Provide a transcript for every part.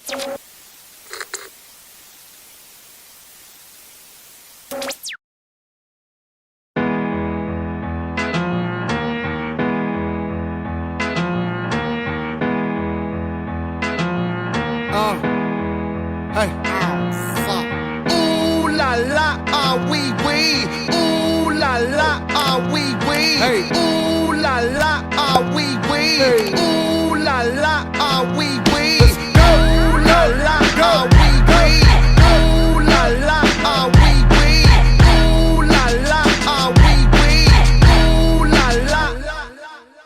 Hey. Ooh la la, ah wee wee. Ooh la la, ah wee wee. Hey. Ooh la la, ah wee wee. Hey. Ooh la la, ah wee wee. Ooh la la, ah wee wee. Ooh la la, ah wee wee. Ooh la la, ah wee wee. Ooh la la.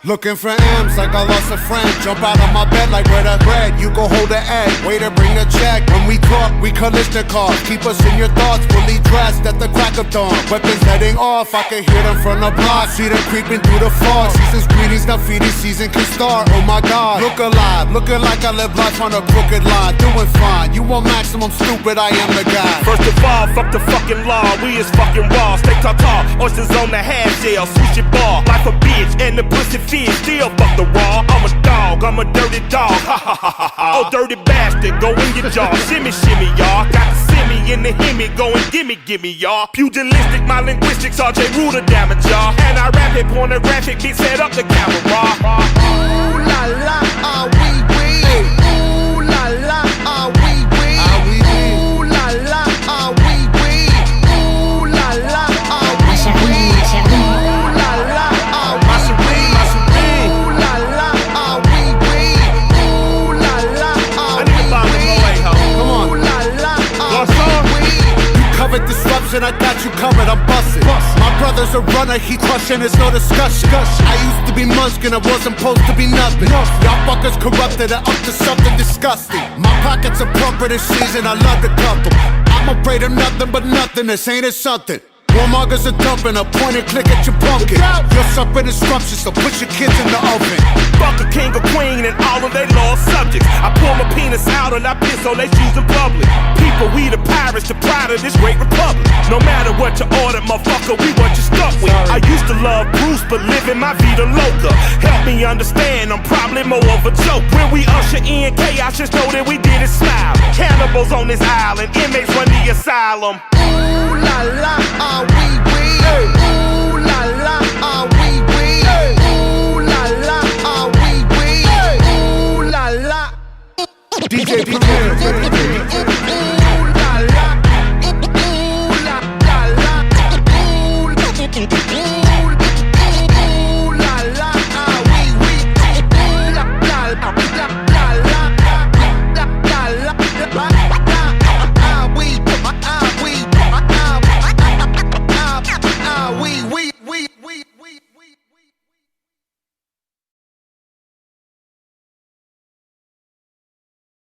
Looking for M's like I lost a friend. Jump out of my bed like where the bread. You go hold the egg, waiter bring the check. When we talk, we Kalishnikov. Keep us in your thoughts, fully dressed at the crack of dawn. Weapons letting off, I can hear them from the block. See them creeping through the fog. Season's greetings, now feeding season can start. Oh my God, look alive, looking like I live life on a crooked line. Doing fine, you want maximum stupid, I am the guy. First of all, fuck the fucking law. We is fucking raw. Stay tall, oysters on the half shell. Switch your ball, like a bitch and the pussy fish. Still fuck the raw. I'm a dog, I'm a dirty dog. Ha ha ha ha ha. Oh dirty bastard, go in your jaw. Shimmy shimmy y'all. Got the simmy in the hemi. Go and gimme y'all. Pugilistic, my linguistics, RJ Ruder damage y'all. And I rap it, pornographic, bitch set up the camera. Ooh la la, ah wee wee. Ooh la la, ah wee wee. Ooh la la, ah wee wee. Ooh la la, ah wee wee. Ooh la la, ah wee wee. Ooh la la, ah wee wee. Ooh la la, ah wee wee. Come on. Ooh la la, ah wee wee. You covered disruption, I got you covered, I'm busted. My brother's a runner, he crushing, it's no discussion. I used to be Munchkin, I wasn't supposed to be nothing. Y'all fuckers corrupted and up to something disgusting. My pockets are plumper this season, I love to cuff them. I'm afraid of nothing but nothingness, ain't it something? Warmongers are dumping, a point and click at your pumpkin. You're suffering disruption, so put your kids in the oven. Fuck a king or queen and all of they lost subjects. I pull my penis out and I piss on they shoes in public. People, we the pirates, the pride of this great republic. No matter what you order, motherfucker, we what you stuck with. I used to love Bruce, but living my vida loca. Help me understand, I'm probably more of a joke. When we usher in chaos, just know that we did it smile. Cannibals on this island, inmates run the asylum. Ooh la la, ah wee wee. Ooh la la, ah wee wee. Ooh la la, ah wee wee. Ooh la la. DJ Premier.